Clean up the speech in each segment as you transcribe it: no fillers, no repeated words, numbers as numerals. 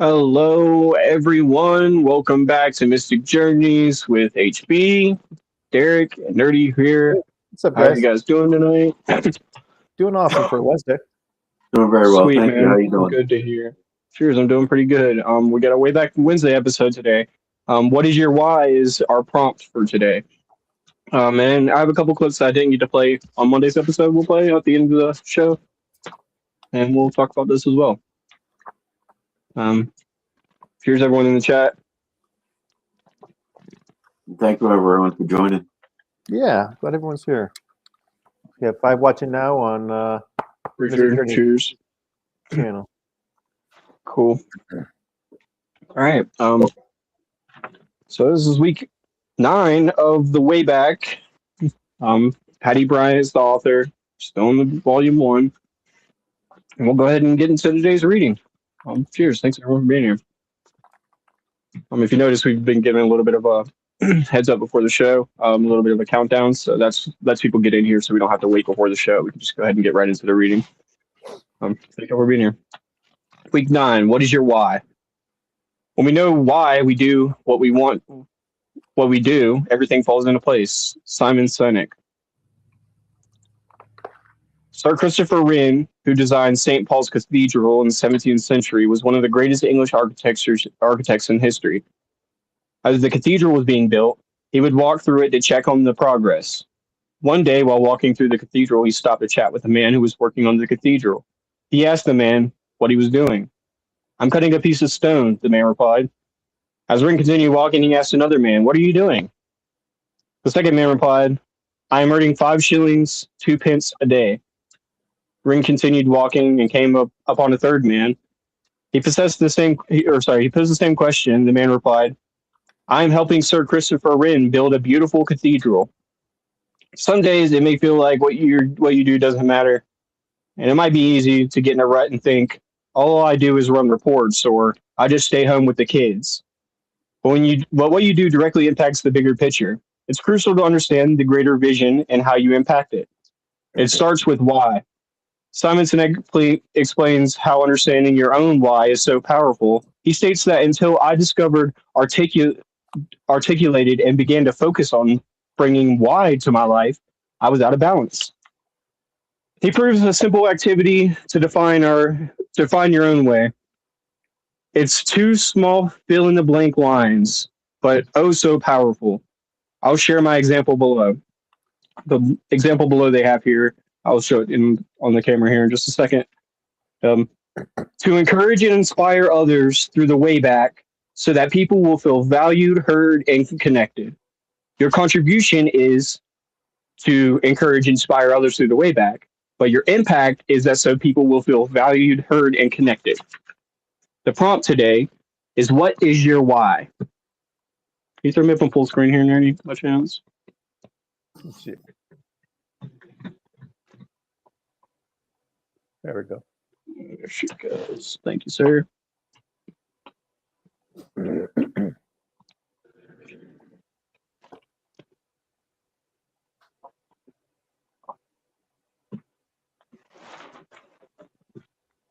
Hello, everyone. Welcome back to Mystic Journeys with HB, Derek, and Nerdy here. What's up, How are you guys? guys doing tonight? Doing awesome for a Wednesday. Doing very well, Sweet, thank you. How man. you doing? Good to hear. Cheers. I'm doing pretty good. We got a way back Wednesday episode today. What is your why is our prompt for today. And I have a couple clips that I didn't get to play on Monday's episode. We'll play at the end of the show, and we'll talk about this as well. Cheers, everyone in the chat. Thank you, everyone, for joining. Yeah, glad everyone's here. We have 5 watching now on Richard, Journey. cheers. Channel. Cool. All right. So this is week 9 of the WayBack. Patty Bryant is the author, still in the volume 1. And we'll go ahead and get into today's reading. Cheers. Thanks everyone for being here. If you notice, we've been giving a little bit of a heads up before the show, a little bit of a countdown. So that's lets people get in here so we don't have to wait before the show. We can just go ahead and get right into the reading. Thank you for being here. Week 9, what is your why? When we know why we do what we want, what we do, everything falls into place. Simon Sinek. Sir Christopher Wren, who designed St. Paul's Cathedral in the 17th century, was one of the greatest English architects in history. As the cathedral was being built, he would walk through it to check on the progress. One day, while walking through the cathedral, he stopped to chat with a man who was working on the cathedral. He asked the man what he was doing. "I'm cutting a piece of stone," the man replied. As Wren continued walking, he asked another man, "What are you doing?" The second man replied, "I am earning 5 shillings, 2 pence a day." Wren continued walking and came upon a third man. He posed the same question. The man replied, "I am helping Sir Christopher Wren build a beautiful cathedral." Some days it may feel like what you do doesn't matter, and it might be easy to get in a rut and think, "All I do is run reports," or "I just stay home with the kids." But what you do directly impacts the bigger picture. It's crucial to understand the greater vision and how you impact it. It starts with why. Simon Sinek explains how understanding your own why is so powerful. He states that until I discovered articulated and began to focus on bringing why to my life, I was out of balance. He proves a simple activity to define your own way. It's 2 small fill in the blank lines, but oh so powerful. I'll share my example below. The example below they have here, I'll show it on the camera here in just a second. To encourage and inspire others through the WayBack so that people will feel valued, heard, and connected. Your contribution is to encourage and inspire others through the WayBack, but your impact is that so people will feel valued, heard, and connected. The prompt today is, what is your why? Can you throw me up on full screen here, Nerdy, by chance? Let's see. There we go. There she goes. Thank you, sir.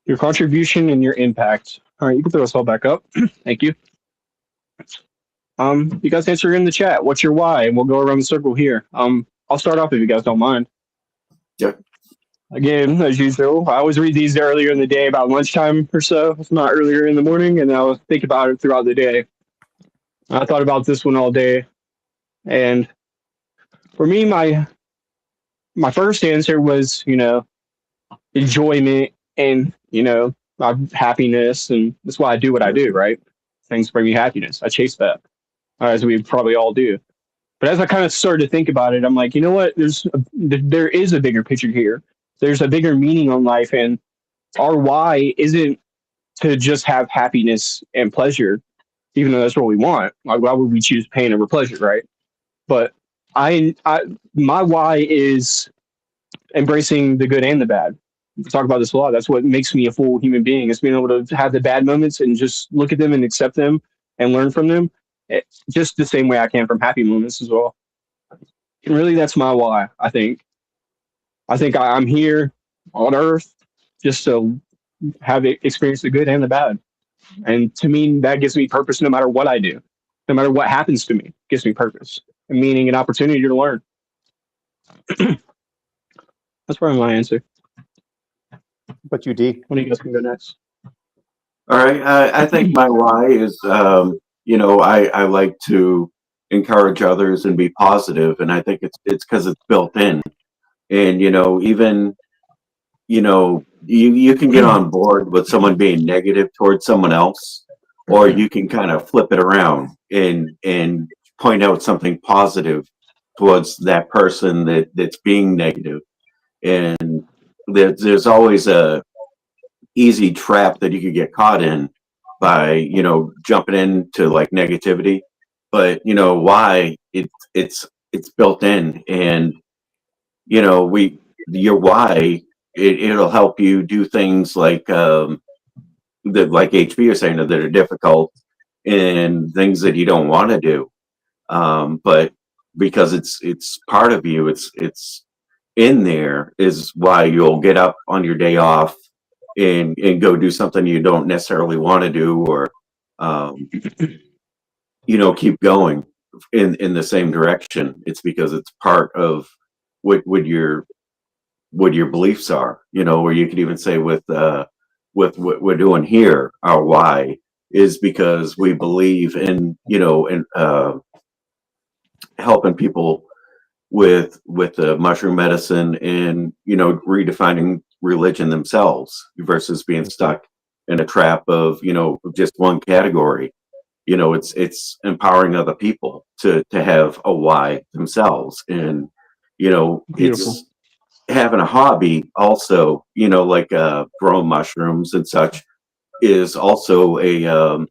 Your contribution and your impact. All right, you can throw us all back up. Thank you. You guys answer in the chat. What's your why? And we'll go around the circle here. I'll start off if you guys don't mind. Yep. Again, as usual, I always read these earlier in the day, about lunchtime or so, if not earlier in the morning, and I'll think about it throughout the day. I thought about this one all day, and for me, my first answer was, enjoyment and my happiness, and that's why I do what I do, right? Things bring me happiness. I chase that, as we probably all do. But as I kind of started to think about it, I'm like, you know what? There is a bigger picture here. There's a bigger meaning on life, and our why isn't to just have happiness and pleasure, even though that's what we want. Like, why would we choose pain over pleasure, right? But my why is embracing the good and the bad. We talk about this a lot. That's what makes me a full human being, is being able to have the bad moments and just look at them and accept them and learn from them, just the same way I can from happy moments as well. And really, that's my why. I think I'm here on Earth just to have experienced the good and the bad. And to me, that gives me purpose no matter what I do, no matter what happens to me, it gives me purpose, and meaning, and opportunity to learn. That's probably my answer. But you, D. When do you guys can go next? All right. I think my why is, I like to encourage others and be positive, and I think it's because it's built in. And even you can get on board with someone being negative towards someone else, or you can kind of flip it around and point out something positive towards that person that's being negative. And there's always a easy trap that you could get caught in by jumping into like negativity. But why it's built in. And we your why, it'll help you do things like that, like HB are saying, that are difficult and things that you don't want to do, but because it's part of you, it's in there, is why you'll get up on your day off and go do something you don't necessarily want to do, or um, keep going in the same direction. It's because it's part of what your beliefs are. Or you could even say with what we're doing here, our why is because we believe in helping people with the mushroom medicine, and redefining religion themselves versus being stuck in a trap of just one category. It's empowering other people to have a why themselves. And Beautiful. it's having a hobby also, like growing mushrooms and such, is also a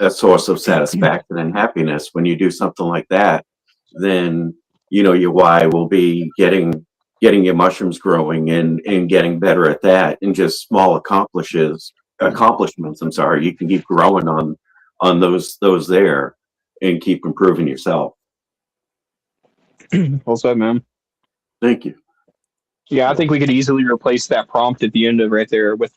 source of satisfaction and happiness. When you do something like that, then your why will be getting your mushrooms growing and getting better at that, and just small accomplishments. I'm sorry, you can keep growing on those there and keep improving yourself. Well said, man. Thank you. Yeah, I think we could easily replace that prompt at the end of right there with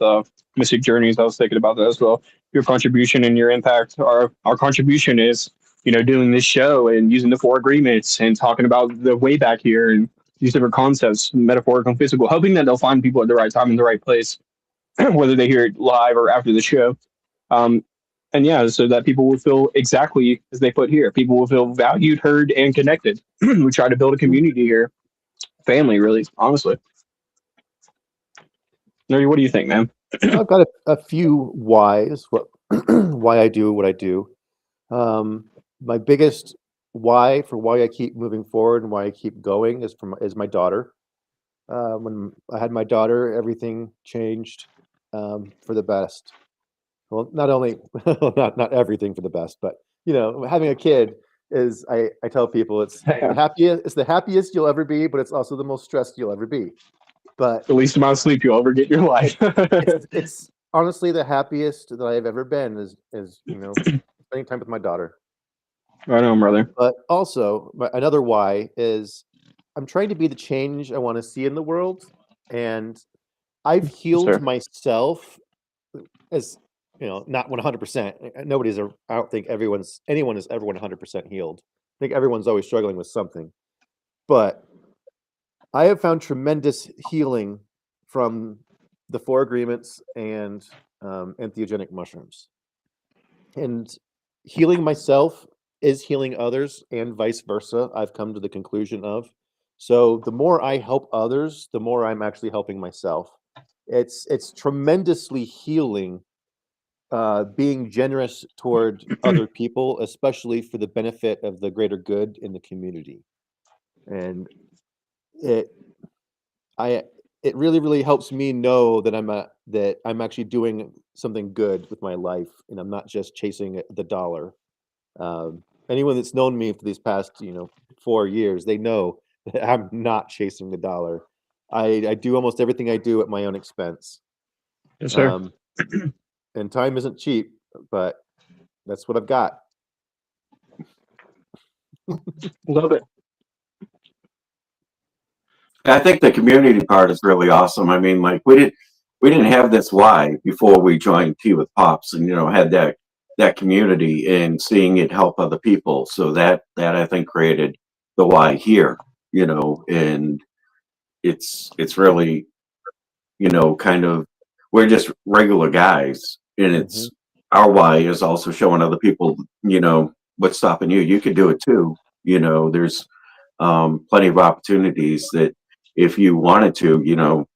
Mystic Journeys. I was thinking about that as well. Your contribution and your impact. Our contribution is, doing this show and using the four agreements and talking about the way back here and these different concepts, metaphorical and physical, hoping that they'll find people at the right time in the right place, whether they hear it live or after the show. Um, and yeah, so that people will feel exactly as they put here. People will feel valued, heard, and connected. We try to build a community here, family, really, honestly. Nerdy, what do you think, man? I've got a few whys. Why I do what I do. My biggest why for why I keep moving forward and why I keep going is my daughter. When I had my daughter, everything changed for the best. Well, not only not everything for the best, but having a kid is, I tell people, it's the happiest you'll ever be, but it's also the most stressed you'll ever be. But The least amount of sleep you'll ever get in your life. it's honestly the happiest that I've ever been is spending time with my daughter. Right on, brother. But also, another why is I'm trying to be the change I want to see in the world, and I've healed Sir. myself, as not 100%. Nobody's. I don't think anyone is ever 100% healed. I think everyone's always struggling with something, but I have found tremendous healing from the four agreements and entheogenic mushrooms, and healing myself is healing others, and vice versa. I've come to the conclusion of. So the more I help others, the more I'm actually helping myself. It's tremendously healing, being generous toward other people, especially for the benefit of the greater good in the community. And it I it really, really helps me know that I'm actually doing something good with my life, and I'm not just chasing the dollar. Anyone that's known me for these past 4 years, they know that I'm not chasing the dollar. I do almost everything I do at my own expense. Yes, sir. Um, and time isn't cheap, but that's what I've got. Love it. I think the community part is really awesome. I mean, like, we didn't we didn't have this why before we joined Tea with Pops, and had that community and seeing it help other people. So that I think created the why here, and it's really, kind of, we're just regular guys, and it's our why is also showing other people, what's stopping you. You could do it too. There's plenty of opportunities that if you wanted to,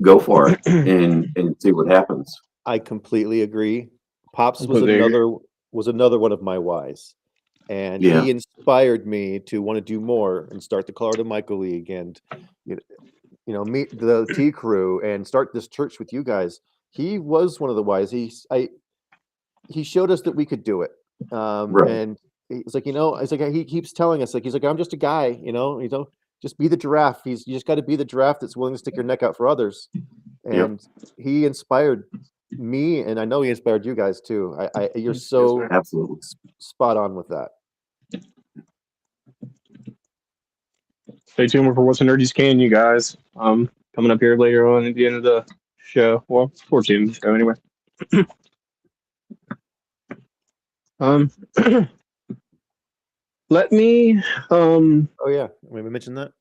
go for it and see what happens. I completely agree. Pops was Completely agree. another one of my whys, and Yeah. he inspired me to want to do more and start the Colorado Michael League and meet the T crew and start this church with you guys. He was one of the whys. He showed us that we could do it. Right. And it's like, it's like he keeps telling us, like, he's like, I'm just a guy, just be the giraffe. You just got to be the giraffe that's willing to stick your neck out for others. And he inspired me, and I know he inspired you guys too. You're so Absolutely spot on with that. Stay tuned for what's a nerdy's can, you guys. Coming up here later on at the end of the show. Well, towards the end of the show anyway. Let me. Oh yeah, we mentioned that.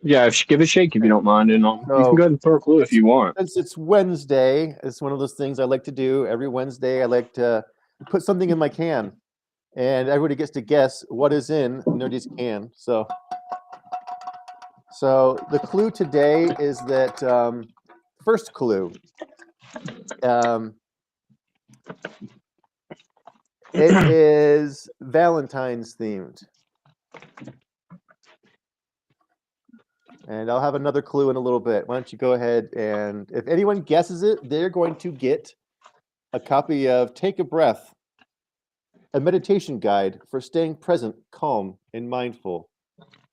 Yeah, give a shake if you don't mind, and you can go ahead and throw a clue if you want. Since it's Wednesday, it's one of those things I like to do every Wednesday. I like to put something in my can, and everybody gets to guess what is in Nerdy's can. So the clue today is that first clue. It is Valentine's themed. And I'll have another clue in a little bit. Why don't you go ahead, and if anyone guesses it, they're going to get a copy of Take a Breath, a meditation guide for staying present, calm, and mindful.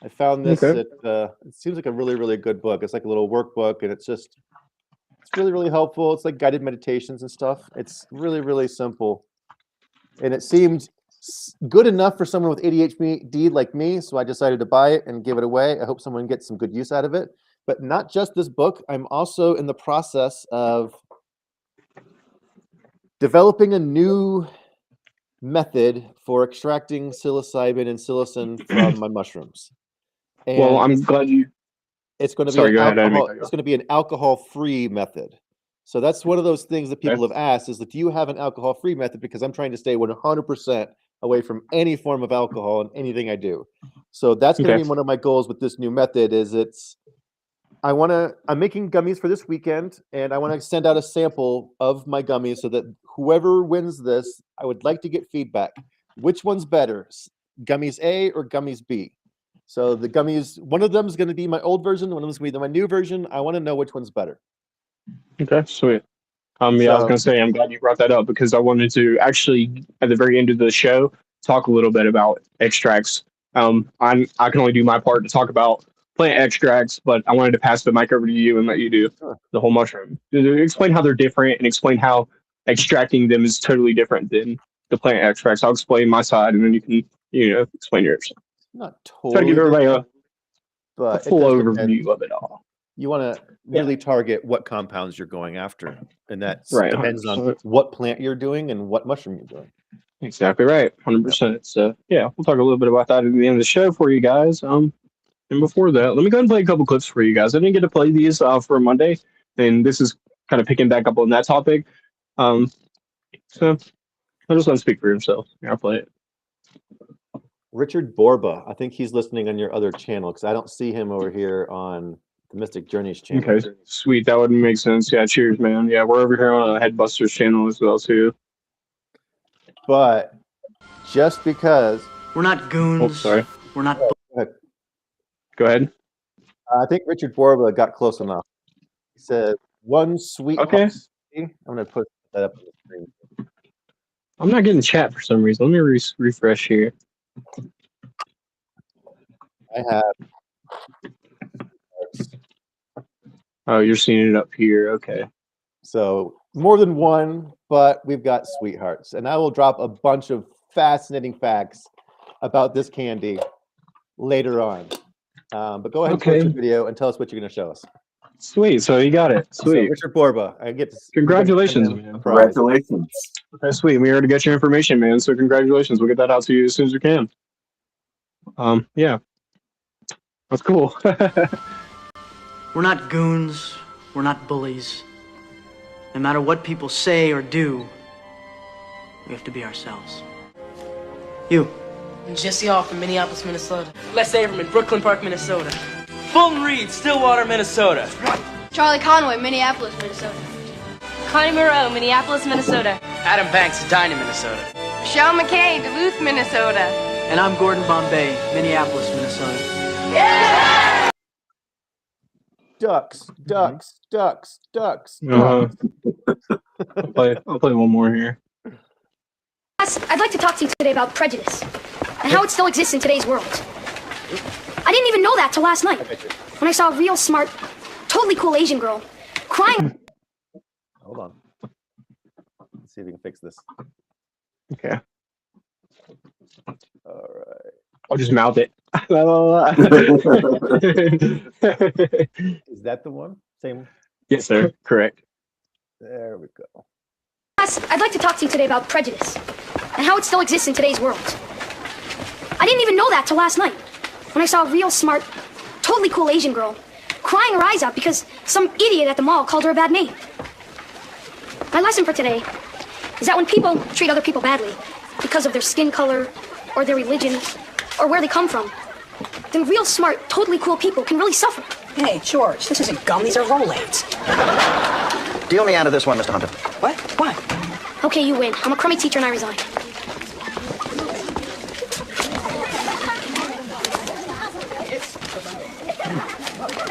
I found this Okay. it seems like a really, really good book. It's like a little workbook, and it's really, really helpful. It's like guided meditations and stuff. It's really, really simple. And it seemed good enough for someone with ADHD like me, so I decided to buy it and give it away. I hope someone gets some good use out of it. But not just this book. I'm also in the process of developing a new method for extracting psilocybin and psilocin from my mushrooms. And Well, I'm glad you. it's going to Sorry, be go ahead. I didn't mean to cut you it's off. going to be an alcohol-free method. So that's one of those things that people have asked is that, do you have an alcohol-free method? Because I'm trying to stay 100% away from any form of alcohol in anything I do. So that's going to be one of my goals with this new method is I'm making gummies for this weekend, and I want to send out a sample of my gummies so that whoever wins this, I would like to get feedback. Which one's better, gummies A or gummies B? So the gummies, one of them is going to be my old version, one of them is going to be my new version. I want to know which one's better. Okay, sweet. Yeah, I was gonna say I'm glad you brought that up because I wanted to actually at the very end of the show talk a little bit about extracts. I can only do my part to talk about plant extracts, but I wanted to pass the mic over to you and let you do the whole mushroom. Explain how they're different and explain how extracting them is totally different than the plant extracts. I'll explain my side and then you can explain yours. Not Try to give totally, everybody a full overview of it all. You want to really target what compounds you're going after, and that depends 100%. on what plant you're doing and what mushroom you're doing. Exactly right, 100%. So we'll talk a little bit about that at the end of the show for you guys. And before that, let me go ahead and play a couple clips for you guys. I didn't get to play these for Monday, and this is kind of picking back up on that topic. So I'll just let him speak for himself. Here, I'll play it. Richard Borba, I think he's listening on your other channel because I don't see him over here on the Mystic Journeys channel. Okay, sweet. That would make sense. Yeah, cheers, man. Yeah, we're over here on a Headbusters channel as well, too. But just because we're not goons. Oh, sorry. We're not. Go ahead. I think Richard Borba got close enough. He said, one sweet. Okay. I'm going to put that up on the screen. I'm not getting chat for some reason. Let me refresh here. I have. Oh, you're seeing it up here. Okay. So more than one, but we've got sweethearts. And I will drop a bunch of fascinating facts about this candy later on. But go ahead and post your video and tell us what you're going to show us. Sweet. So you got it. So Sweet. Richard Borba, I get to Congratulations, we get to send him man. a prize. Congratulations. That's sweet. We already got your information, man. So congratulations. We'll get that out to you as soon as we can. Yeah. That's cool. We're not goons. We're not bullies. No matter what people say or do, we have to be ourselves. You. I'm Jesse Hall from Minneapolis, Minnesota. Les Averman, Brooklyn Park, Minnesota. Fulton Reed, Stillwater, Minnesota. Charlie Conway, Minneapolis, Minnesota. Connie Moreau, Minneapolis, Minnesota. Adam Banks, Edina, Minnesota. Michelle McKay, Duluth, Minnesota. And I'm Gordon Bombay, Minneapolis, Minnesota. Ducks, ducks, ducks, ducks. I'll play one more here. I'd like to talk to you today about prejudice and how it still exists in today's world. I didn't even know that till last night when I saw a real smart, totally cool Asian girl crying. Hold on. Let's see if we can fix this. Okay. All right. I'll just mouth it. Is that the one? Same. Yes, sir. Correct. There we go. I'd like to talk to you today about prejudice and how it still exists in today's world. I didn't even know that till last night when I saw a real smart, totally cool Asian girl crying her eyes out because some idiot at the mall called her a bad name. My lesson for today is that when people treat other people badly because of their skin color or their religion or where they come from, then real smart, totally cool people can really suffer. Hey, George, this isn't gum, these are Rolaids. Deal me out of this one, Mr. Hunter. What? Why? Okay, you win. I'm a crummy teacher and I resign.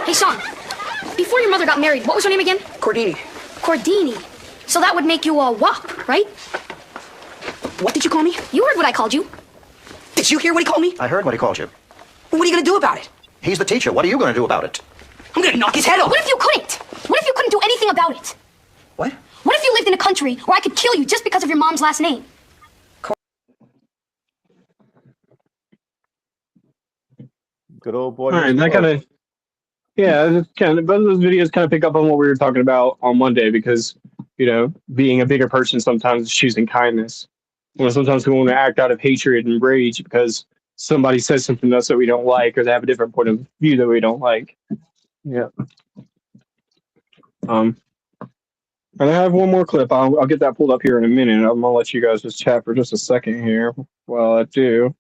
Hey, son. Before your mother got married, what was her name again? Cordini. Cordini. So that would make you a wop, right? What did you call me? You heard what I called you. Did you hear what he called me? I heard what he called you. What are you gonna do about it? He's the teacher. What are you going to do about it? I'm gonna knock his head off. What if you couldn't? What if you couldn't do anything about it? What? What if you lived in a country where I could kill you just because of your mom's last name? Good old boy. All right, that kind of, yeah, both of those videos kind of pick up on what we were talking about on Monday because, being a bigger person sometimes is choosing kindness. Sometimes we want to act out of hatred and rage because somebody says something to us that we don't like or they have a different point of view that we don't like. Yeah. And I have one more clip. I'll get that pulled up here in a minute. I'm gonna let you guys just chat for just a second here while I do.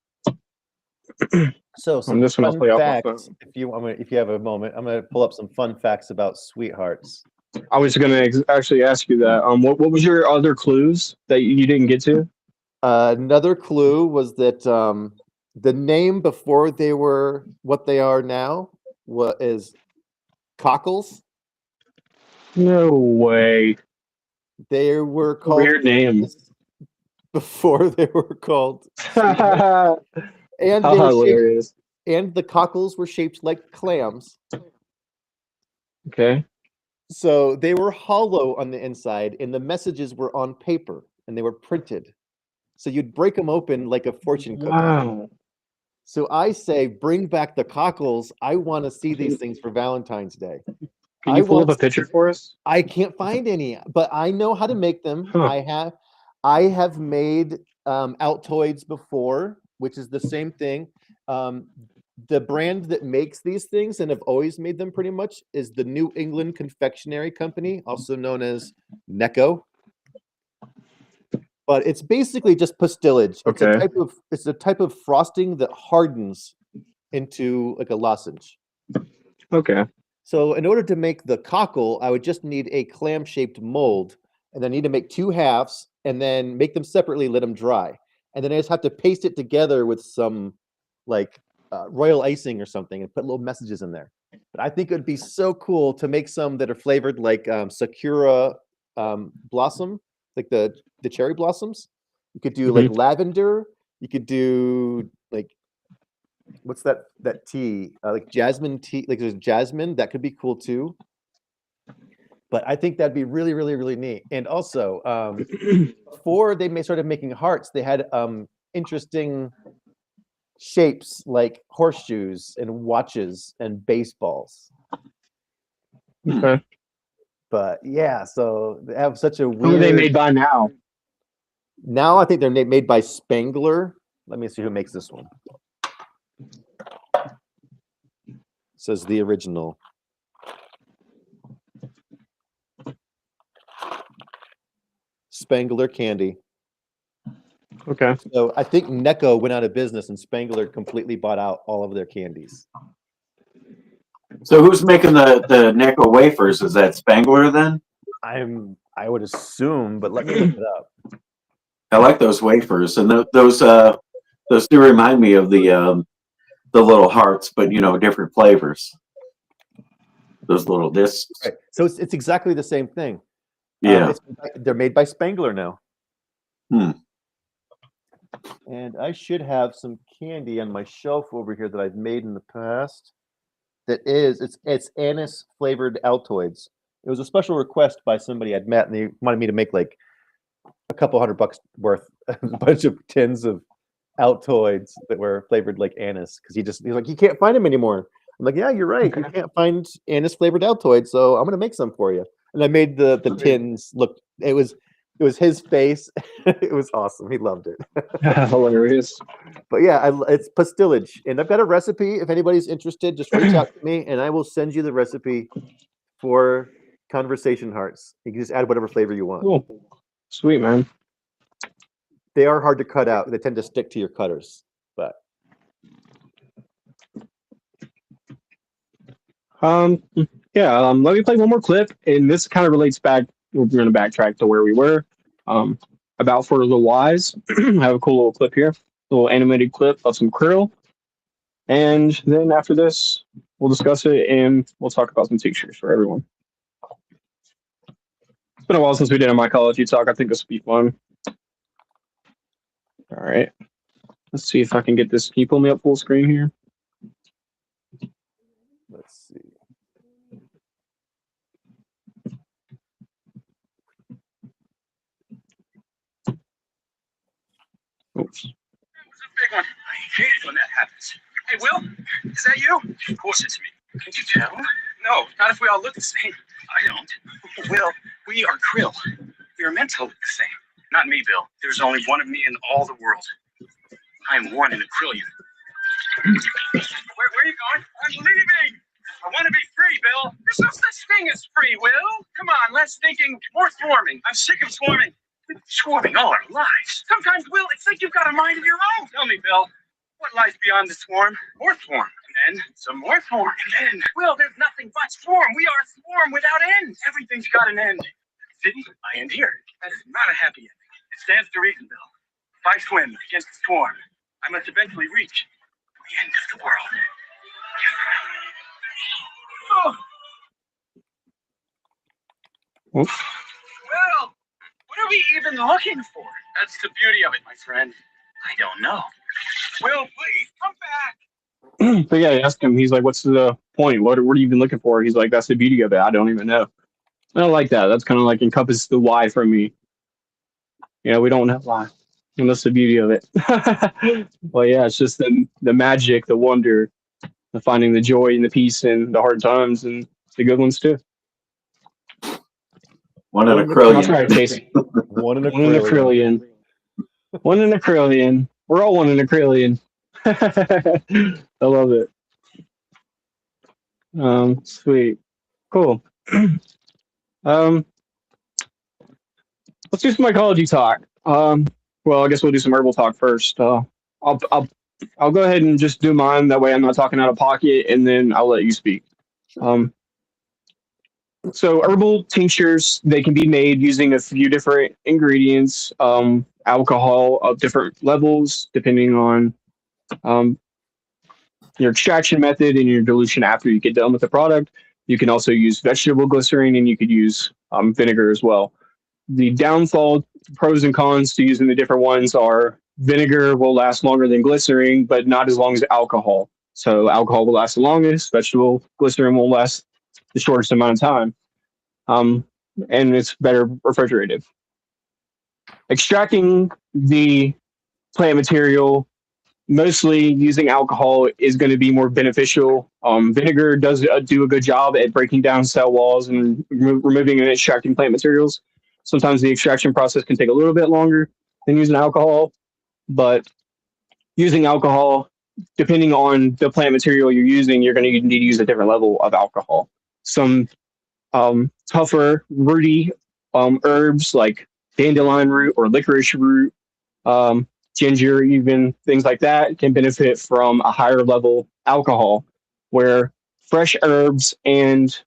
So some this one I'll fun play off my facts. phone. If you have a moment, I'm gonna pull up some fun facts about sweethearts. I was gonna actually ask you that. What was your other clues that you didn't get to? Another clue was that the name before they were what they are now is Cockles. No way. They were called Weird name. before they were called. And How they were shaped, hilarious. and the cockles were shaped like clams. Okay. So they were hollow on the inside, and the messages were on paper, and they were printed. So you'd break them open like a fortune cookie. Wow. So I say, bring back the cockles. I want to see these things for Valentine's Day. Can you pull up a picture for us? I can't find any, but I know how to make them. Huh. I have made Altoids before, which is the same thing. The brand that makes these things and have always made them pretty much is the New England Confectionery Company, also known as Necco. But it's basically just pastillage. Okay. It's a type of frosting that hardens into like a lozenge. Okay. So in order to make the cockle, I would just need a clam-shaped mold, and I need to make 2 halves, and then make them separately, let them dry. And then I just have to paste it together with some royal icing or something and put little messages in there. But I think it would be so cool to make some that are flavored like Sakura blossom, like the cherry blossoms. You could do like lavender. You could do like, what's that tea? Like jasmine tea, like there's jasmine. That could be cool too. But I think that'd be really, really, really neat. And also, before they started making hearts, they had interesting shapes like horseshoes and watches and baseballs. Okay. But yeah, so they have such a Who are they weird. made by now? Now I think they're made by Spangler. Let me see who makes this one. Says the original. Spangler Candy. Okay. So I think Necco went out of business and Spangler completely bought out all of their candies. So who's making the Necco wafers? Is that Spangler then? I would assume, but let me look it up. I like those wafers, and those do remind me of the little hearts, but different flavors. Those little discs. Right. So it's exactly the same thing. Yeah. They're made by Spangler now. Hmm. And I should have some candy on my shelf over here that I've made in the past. It's anise flavored Altoids. It was a special request by somebody I'd met, and they wanted me to make like a couple $100 worth, a bunch of tins of Altoids that were flavored like anise. Because he's like, you can't find them anymore. I'm like, yeah, you're right. You can't find anise flavored Altoids, so I'm gonna make some for you. And I made the tins look. It was his face. It was awesome. He loved it. Hilarious. But yeah, it's pastillage, and I've got a recipe. If anybody's interested, just reach out to me, and I will send you the recipe for conversation hearts. You can just add whatever flavor you want. Cool. Sweet, man. They are hard to cut out. They tend to stick to your cutters, but yeah. Let me play one more clip, and this kind of relates back. We're going to backtrack to where we were. About for the wise. I have a cool little clip here, a little animated clip of some krill, and then after this, we'll discuss it and we'll talk about some t-shirts for everyone. It's been a while since we did a mycology talk. I think this will be fun. All right. Let's see if I can get this. Can you pull me up full screen here? let's see. Oops. Big one. I hate it when that happens. Hey, Will, is that you? Of course it's me. Can't you tell? No, not if we all look the same. I don't. Will, we are krill. We are meant to look the same. Not me, Bill. There's only one of me in all the world. I am one in a trillion. Where are you going? I'm leaving. I want to be free, Bill. There's no such thing as free, Will. Come on, less thinking, more swarming. I'm sick of swarming. We've been swarming all our lives. Sometimes, Will, it's like you've got a mind of your own. Tell me, Bill, what lies beyond the swarm? More swarm. And then some more swarm. And then, Will, there's nothing but swarm. We are a swarm without end. Everything's got an end. City, I end here. That is not a happy ending. It stands to reason, Bill. If I swim against the swarm, I must eventually reach the end of the world. Oh. Oops. Well, what are we even looking for? That's the beauty of it, my friend. I don't know. Will, please, come back. But yeah, I asked him, he's like, what's the point? What are you even looking for? He's like, that's the beauty of it. I don't even know. I don't like that. That's kind of like encompasses the why for me. You know, we don't have why. And that's the beauty of it. Well, yeah, it's just the magic, the wonder, the finding the joy and the peace in the hard times and the good ones too. One in a That's trillion. right, Casey. One in a One in a trillion. One in a trillion. We're all one in a trillion. I love it. Sweet. Cool. Let's do some mycology talk. Well, I guess we'll do some herbal talk first. I'll go ahead and just do mine. That way, I'm not talking out of pocket, and then I'll let you speak. So herbal tinctures, they can be made using a few different ingredients, alcohol of different levels, depending on your extraction method and your dilution after you get done with the product. You can also use vegetable glycerin, and you could use vinegar as well. The downfall, pros and cons to using the different ones are vinegar will last longer than glycerin, but not as long as alcohol. So alcohol will last the longest, vegetable glycerin will last the shortest amount of time. And it's better refrigerated. Extracting the plant material mostly using alcohol is going to be more beneficial. Vinegar does do a good job at breaking down cell walls and removing and extracting plant materials. Sometimes the extraction process can take a little bit longer than using alcohol, but using alcohol, depending on the plant material you're using, you're going to need to use a different level of alcohol. Some tougher, rooty herbs like dandelion root or licorice root, ginger, even things like that, can benefit from a higher level alcohol, where fresh herbs and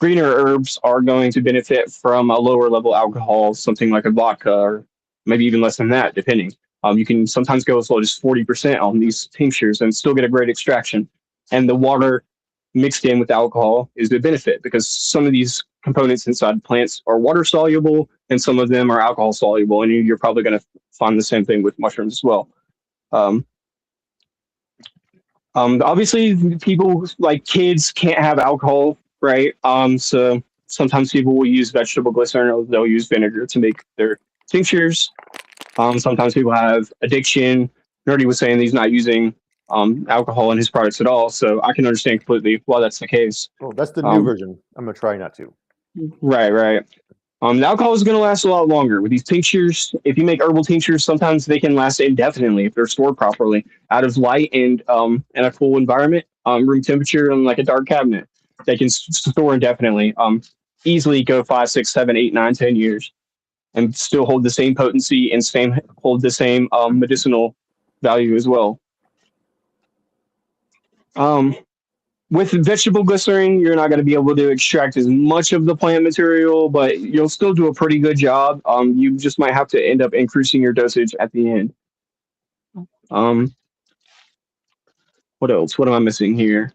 greener herbs are going to benefit from a lower level alcohol, something like a vodka, or maybe even less than that, depending. You can sometimes go as low as 40% on these tinctures and still get a great extraction. And the water mixed in with alcohol is the benefit, because some of these components inside plants are water soluble and some of them are alcohol soluble. And you're probably going to find the same thing with mushrooms as well. Obviously, people like kids can't have alcohol, right? So sometimes people will use vegetable glycerin or they'll use vinegar to make their tinctures. Sometimes people have addiction. Nerdy was saying he's not using alcohol in his products at all, so I can understand completely why that's the case. Oh, that's the new version. I'm gonna try not to. Right. The alcohol is going to last a lot longer with these tinctures. If you make herbal tinctures, sometimes they can last indefinitely if they're stored properly out of light and in a cool environment, room temperature, and like a dark cabinet. They can store indefinitely. Easily go 5, 6, 7, 8, 9, 10 years, and still hold the same potency and hold the same medicinal value as well. With vegetable glycerin, you're not going to be able to extract as much of the plant material, but you'll still do a pretty good job. You just might have to end up increasing your dosage at the end. What else? What am I missing here?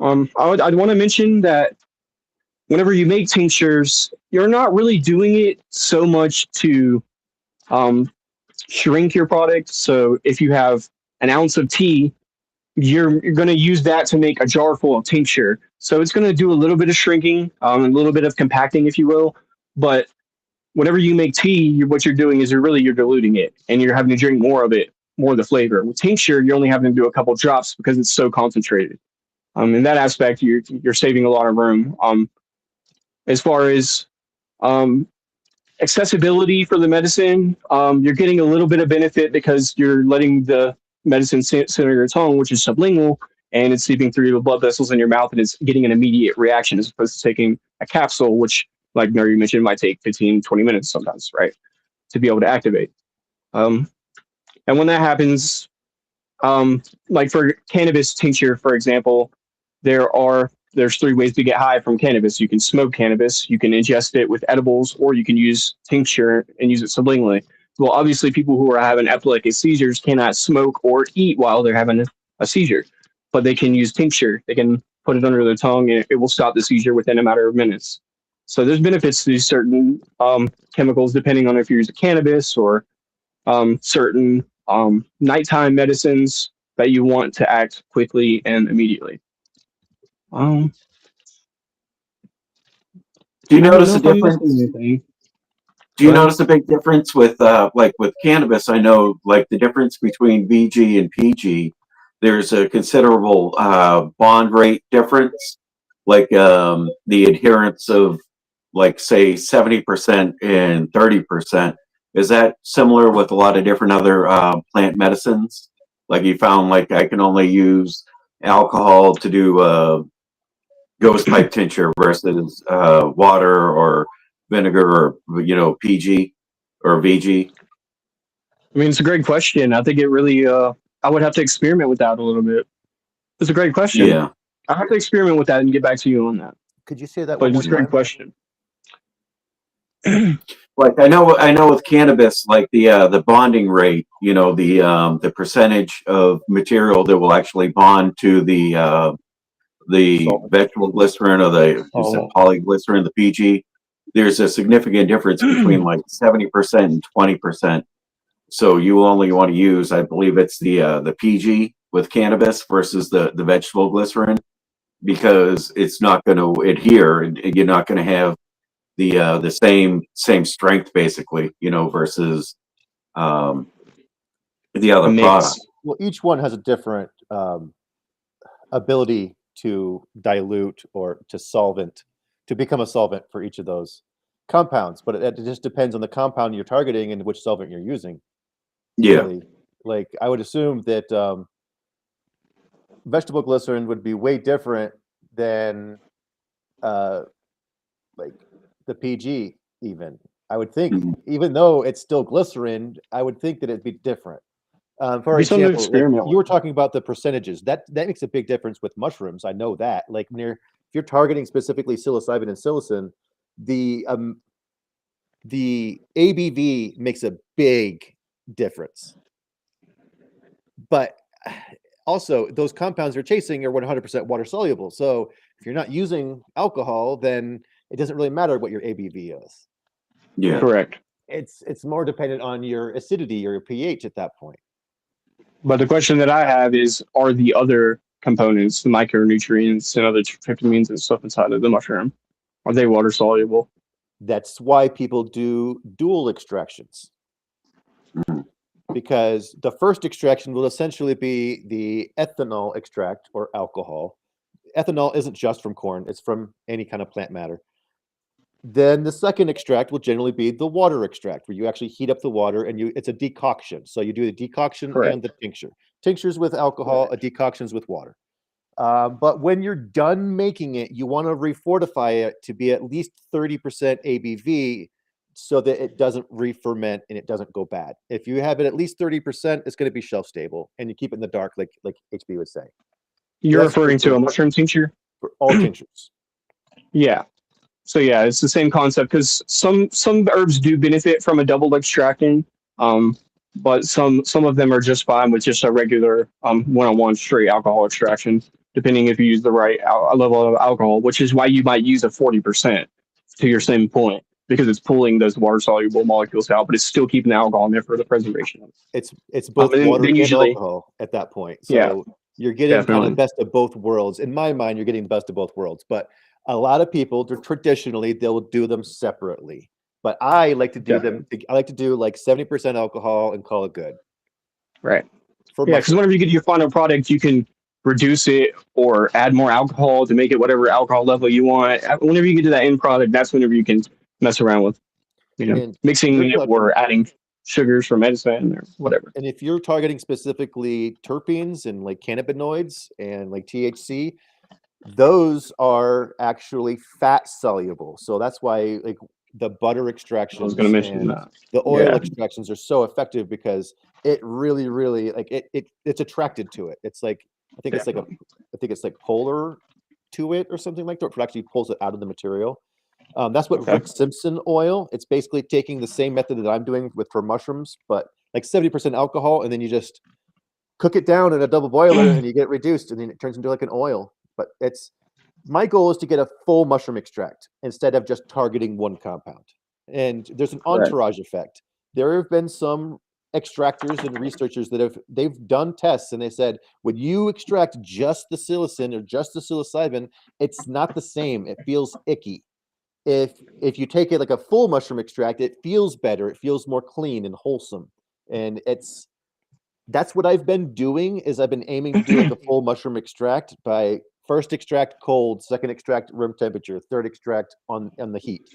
I'd want to mention that whenever you make tinctures, you're not really doing it so much to shrink your product. So if you have an ounce of tea, you're going to use that to make a jar full of tincture. So it's going to do a little bit of shrinking, a little bit of compacting, if you will. But whenever you make tea, what you're doing is you're diluting it, and you're having to drink more of it, more of the flavor. With tincture, you're only having to do a couple drops because it's so concentrated. In that aspect, you're saving a lot of room. As far as accessibility for the medicine, you're getting a little bit of benefit because you're letting the medicine center your tongue, which is sublingual, and it's seeping through the blood vessels in your mouth, and it's getting an immediate reaction as opposed to taking a capsule, which, like Mary mentioned, might take 15, 20 minutes sometimes, right, to be able to activate. And when that happens, like for cannabis tincture, for example, there's 3 ways to get high from cannabis. You can smoke cannabis, you can ingest it with edibles, or you can use tincture and use it sublingually. Well, obviously, people who are having epileptic seizures cannot smoke or eat while they're having a seizure, but they can use tincture. They can put it under their tongue, and it will stop the seizure within a matter of minutes. So there's benefits to these certain chemicals, depending on if you use cannabis or certain nighttime medicines that you want to act quickly and immediately. Do you notice a difference? Do you notice a big difference with like with cannabis? I know like the difference between VG and PG. There's a considerable bond rate difference, like the adherence of like say 70% and 30%. Is that similar with a lot of different other plant medicines? Like you found like I can only use alcohol to do ghost pipe tincture versus water or vinegar or PG or VG? I mean, it's a great question. I think it really I would have to experiment with that a little bit. It's a great question. Yeah, I have to experiment with that and get back to you on that. Could you say that But one more it's a great time? question. like I know with cannabis, like the bonding rate, the percentage of material that will actually bond to the vegetable glycerin or the polyglycerin, the PG. There's a significant difference between like 70% and 20%. So you only want to use, I believe it's the PG with cannabis versus the vegetable glycerin, because it's not going to adhere, and you're not going to have the same strength basically, versus the other mix. product. Well, each one has a different ability to dilute or to become a solvent for each of those compounds. But it just depends on the compound you're targeting and which solvent you're using. Yeah. Really. Like I would assume that vegetable glycerin would be way different than like the PG even. I would think, Mhm. even though it's still glycerin, I would think that it'd be different. For Be something to example, like experiment you were with. talking about the percentages. That makes a big difference with mushrooms. I know that. Like when if you're targeting specifically psilocybin and psilocin, the ABV makes a big difference. But also, those compounds you're chasing are 100% water soluble. So if you're not using alcohol, then it doesn't really matter what your ABV is. Yeah. Correct. It's more dependent on your acidity or your pH at that point. But the question that I have is, are the other components, the micronutrients and other tryptamines and stuff inside of the mushroom, are they water soluble? That's why people do dual extractions. Because the first extraction will essentially be the ethanol extract or alcohol. Ethanol isn't just from corn, it's from any kind of plant matter. Then the second extract will generally be the water extract, where you actually heat up the water and it's a decoction. So you do the decoction Correct. and the tincture. Tinctures with alcohol, a decoctions with water. But when you're done making it, you want to refortify it to be at least 30% ABV so that it doesn't re-ferment and it doesn't go bad. If you have it at least 30%, it's going to be shelf stable and you keep it in the dark, like HB would say. You're That's referring to for a mushroom tincture? for all tinctures. Yeah. So yeah, it's the same concept because some herbs do benefit from a double extracting, but some of them are just fine with just a regular one-on-one straight alcohol extraction, depending if you use the right level of alcohol, which is why you might use a 40% to your same point because it's pulling those water soluble molecules out, but it's still keeping the alcohol in there for the preservation of it. It's both And water then and usually, alcohol at that point. yeah, So you're getting kind of definitely. best of both worlds. In my mind, you're getting the best of both worlds. But a lot of people, traditionally, they'll do them separately. But I like to do them. I like to do like 70% alcohol and call it good. Right. For Yeah, because mushrooms. whenever you get your final product, you can reduce it or add more alcohol to make it whatever alcohol level you want. Whenever you get to that end product, that's whenever you can mess around with, And mixing you're it talking, or adding sugars from medicine or whatever. and if you're targeting specifically terpenes and like cannabinoids and like THC, those are actually fat soluble. So that's why like the butter I was going extractions to mention and that. the oil Yeah. extractions are so effective because it really, really like it's attracted to it. It's like I think Definitely. it's like polar to it or something like that. It actually pulls it out of the material. That's what Okay. Rick Simpson oil. It's basically taking the same method that I'm doing for mushrooms, but like 70% alcohol, and then you just cook it down in a double boiler and you get it reduced, and then it turns into like an oil. But my goal is to get a full mushroom extract instead of just targeting one compound. And there's an Correct. entourage effect. There have been some extractors and researchers that they've done tests and they said when you extract just the psilocin or just the psilocybin, it's not the same. It feels icky. If you take it like a full mushroom extract, it feels better. It feels more clean and wholesome. And that's what I've been doing is I've been aiming to do like a full mushroom extract by first extract cold, second extract room temperature, third extract on the heat.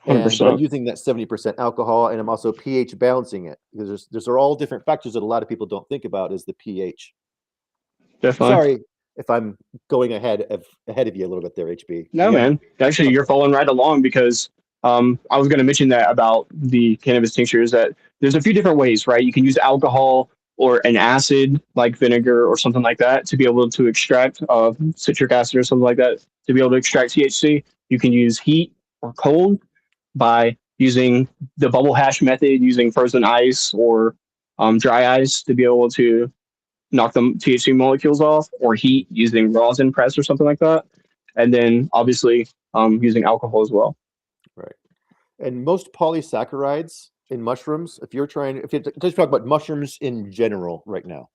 And I'm 100%. using that 70% alcohol, and I'm also pH balancing it because there's are all different factors that a lot of people don't think about is the pH. Definitely. Sorry if I'm going ahead of you a little bit there, HB. No, You have man. Actually, you're something. following right along because I was going to mention that about the cannabis tinctures that there's a few different ways, right? You can use alcohol or an acid like vinegar or something like that to be able to extract citric acid or something like that to be able to extract THC. You can use heat or cold by using the bubble hash method, using frozen ice or dry ice to be able to knock the THC molecules off, or heat using rosin press or something like that. And then obviously using alcohol as well. Right. And most polysaccharides in mushrooms, if you're just talk about mushrooms in general right now,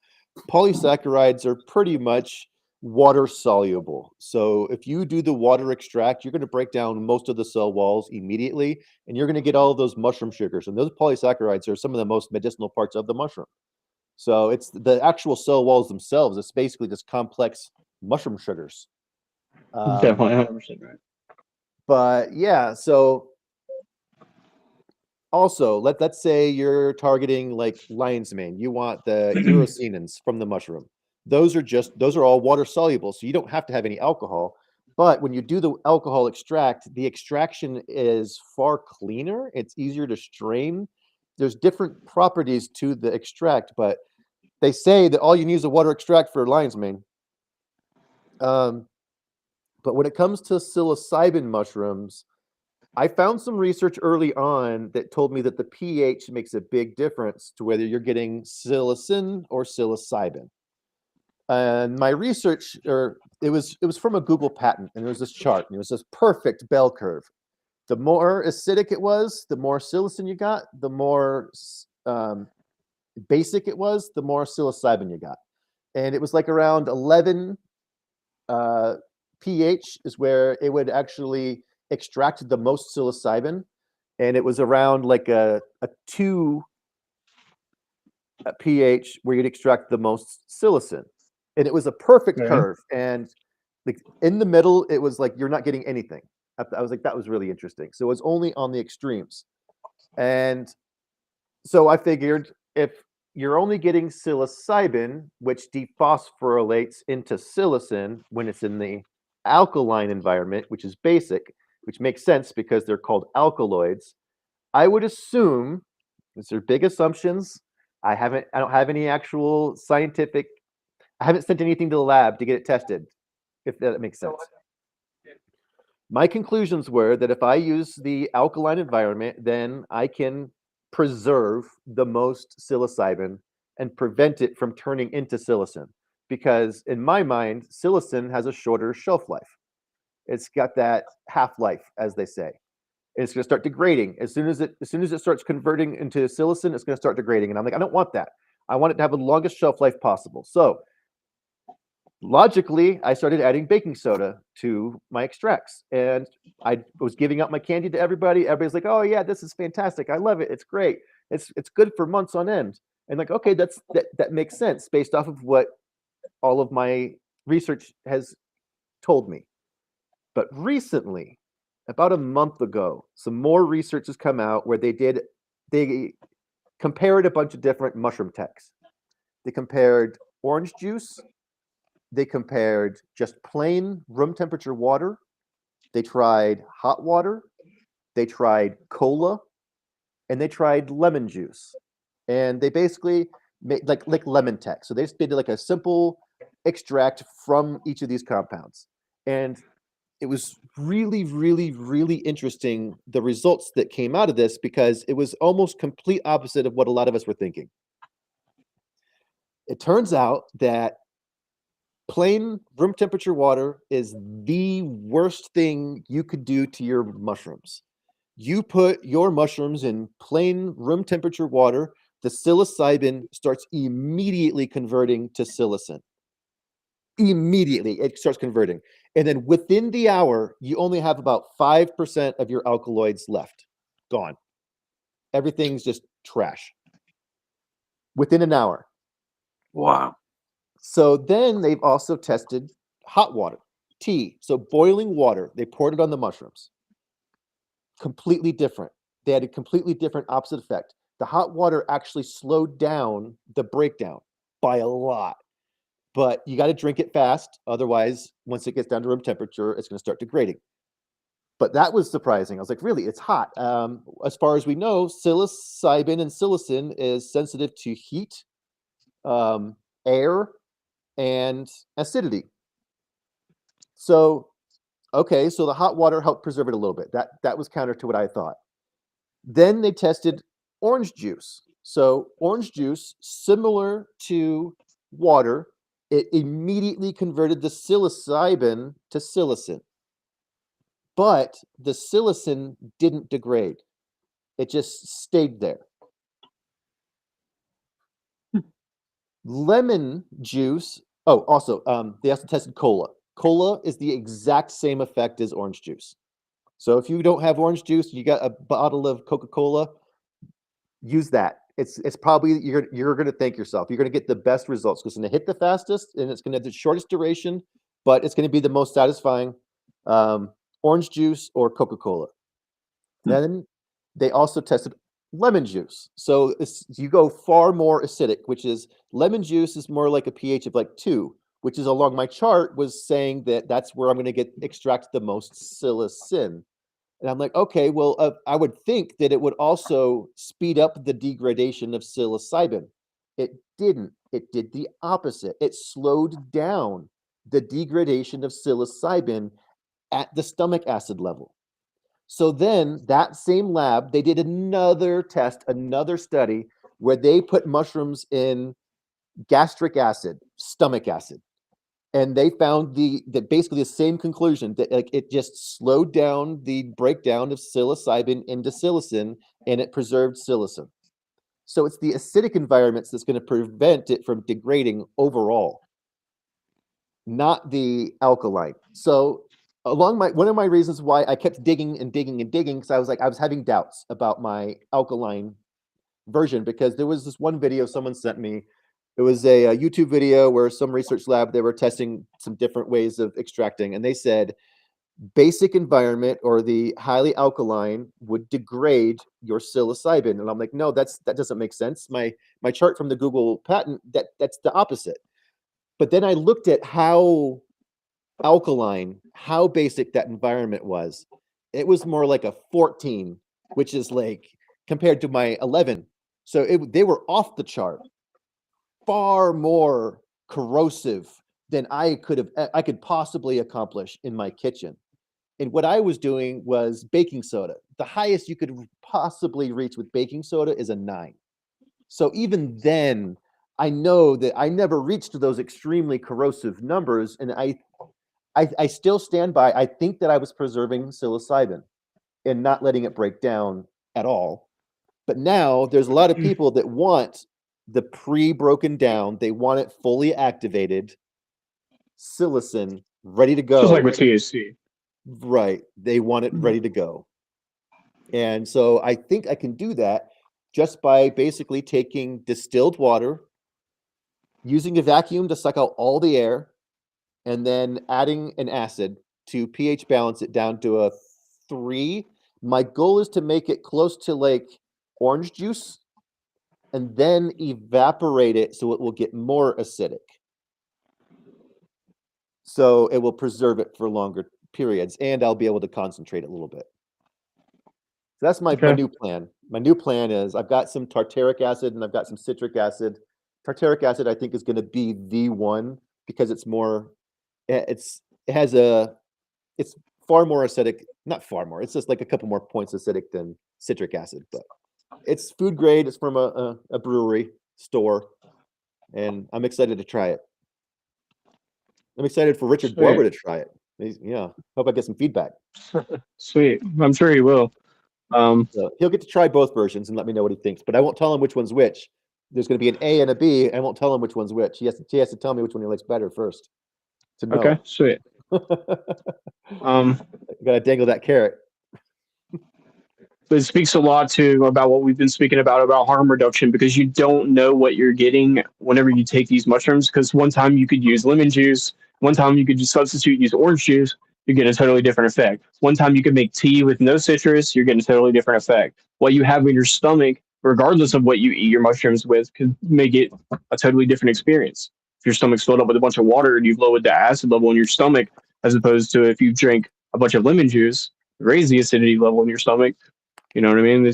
polysaccharides are pretty much water soluble. So if you do the water extract, you're going to break down most of the cell walls immediately, and you're going to get all of those mushroom sugars. And those polysaccharides are some of the most medicinal parts of the mushroom. So it's the actual cell walls themselves. It's basically just complex mushroom sugars. Definitely 100% right. But yeah, so also let's say you're targeting like lion's mane. You want the urosinins from the mushroom. Those are all water soluble, so you don't have to have any alcohol. But when you do the alcohol extract, the extraction is far cleaner. It's easier to strain. There's different properties to the extract, but they say that all you need is a water extract for lion's mane. But when it comes to psilocybin mushrooms, I found some research early on that told me that the pH makes a big difference to whether you're getting psilocin or psilocybin. And my research, it was from a Google patent, and there was this chart, and it was this perfect bell curve. The more acidic it was, the more psilocin you got. The more basic it was, the more psilocybin you got. And it was like around 11 pH is where it would actually extract the most psilocybin, and it was around like a 2 pH where you'd extract the most psilocin. And it was a perfect curve. And like in the middle, it was like you're not getting anything. I was like, that was really interesting. So it was only on the extremes. And so I figured if you're only getting psilocybin, which dephosphorylates into psilocin when it's in the alkaline environment, which is basic, which makes sense because they're called alkaloids. I would assume, these are big assumptions. I don't have any actual scientific, I haven't sent anything to the lab to get it tested, if that makes sense. My conclusions were that if I use the alkaline environment, then I can preserve the most psilocybin and prevent it from turning into psilocin. Because in my mind, psilocin has a shorter shelf life. It's got that half-life, as they say. It's going to start degrading. As soon as it starts converting into psilocin, it's going to start degrading. And I'm like, I don't want that. I want it to have the longest shelf life possible. So logically, I started adding baking soda to my extracts, and I was giving out my candy to everybody. Everybody's like, "Oh yeah, this is fantastic! I love it. It's great. It's good for months on end." And like, okay, that makes sense based off of what all of my research has told me. But recently, about a month ago, some more research has come out where they compared a bunch of different mushroom techs. They compared orange juice. They compared just plain room temperature water. They tried hot water. They tried cola, and they tried lemon juice. And they basically made like lemon tech. So they just did like a simple extract from each of these compounds. And it was really, really, really interesting, the results that came out of this, because it was almost complete opposite of what a lot of us were thinking. It turns out that plain room temperature water is the worst thing you could do to your mushrooms. You put your mushrooms in plain room temperature water, the psilocybin starts immediately converting to psilocin. Immediately, it starts converting. And then within the hour, you only have about 5% of your alkaloids left. Gone. Everything's just trash. Within an hour. Wow. So then they've also tested hot water, tea. So boiling water, they poured it on the mushrooms. Completely different. They had a completely different opposite effect. The hot water actually slowed down the breakdown by a lot. But you got to drink it fast. Otherwise, once it gets down to room temperature, it's going to start degrading. But that was surprising. I was like, really, it's hot. As far as we know, psilocybin and psilocin is sensitive to heat, air, and acidity. So, okay, so the hot water helped preserve it a little bit. That was counter to what I thought. Then they tested orange juice. So orange juice, similar to water, it immediately converted the psilocybin to psilocin. But the psilocin didn't degrade. It just stayed there. Lemon juice. Oh, also, they also tested cola. Cola is the exact same effect as orange juice. So if you don't have orange juice, you got a bottle of Coca-Cola, use that. it's probably you're going to thank yourself. You're going to get the best results because it's going to hit the fastest and it's going to have the shortest duration, but it's going to be the most satisfying. Orange juice or Coca-Cola. Then they also tested lemon juice. So you go far more acidic, which is lemon juice is more like a pH of like 2, which is along my chart was saying that that's where I'm going to extract the most psilocin. And I'm like, okay, well, I would think that it would also speed up the degradation of psilocybin. It didn't. It did the opposite. It slowed down the degradation of psilocybin at the stomach acid level. So then that same lab, they did another test, another study where they put mushrooms in gastric acid, stomach acid. And they found that basically the same conclusion that like it just slowed down the breakdown of psilocybin into psilocin and it preserved psilocin. So it's the acidic environments that's going to prevent it from degrading overall, not the alkaline. So one of my reasons why I kept digging and digging and digging, because I was having doubts about my alkaline version, because there was this one video someone sent me. It was a YouTube video where some research lab, they were testing some different ways of extracting, and they said basic environment or the highly alkaline would degrade your psilocybin. And I'm like, no, that doesn't make sense. My chart from the Google patent, that's the opposite. But then I looked at how alkaline, how basic that environment was. It was more like a 14, which is like compared to my 11. So they were off the chart, far more corrosive than I could possibly accomplish in my kitchen. And what I was doing was baking soda. The highest you could possibly reach with baking soda is a 9. So even then, I know that I never reached those extremely corrosive numbers, and I still stand by. I think that I was preserving psilocybin and not letting it break down at all. But now there's a lot of people that want the pre-broken down. They want it fully activated, psilocin ready to go. Just like with THC. Right. They want it ready to go. And so I think I can do that just by basically taking distilled water, using a vacuum to suck out all the air, and then adding an acid to pH balance it down to a 3. My goal is to make it close to like orange juice and then evaporate it so it will get more acidic. So it will preserve it for longer periods and I'll be able to concentrate it a little bit. So that's my new plan. My new plan is I've got some tartaric acid and I've got some citric acid. Tartaric acid I think is going to be the one because it's far more acidic, not far more, it's just like a couple more points acidic than citric acid, but it's food grade. It's from a brewery store, and I'm excited to try it. I'm excited for Richard Barber to try it. Hope I get some feedback. Sweet. I'm sure he will. So he'll get to try both versions and let me know what he thinks, but I won't tell him which one's which. There's going to be an A and a B. I won't tell him which one's which. He has to tell me which one he likes better first. To know. Okay, sweet. Gotta dangle that carrot. But it speaks a lot too about what we've been speaking about harm reduction, because you don't know what you're getting whenever you take these mushrooms. Because one time you could use lemon juice, one time you could just use orange juice, you get a totally different effect. One time you could make tea with no citrus, you're getting a totally different effect. What you have in your stomach, regardless of what you eat your mushrooms with, could make it a totally different experience. If your stomach's filled up with a bunch of water and you've lowered the acid level in your stomach, as opposed to if you drink a bunch of lemon juice, raise the acidity level in your stomach. You know what I mean?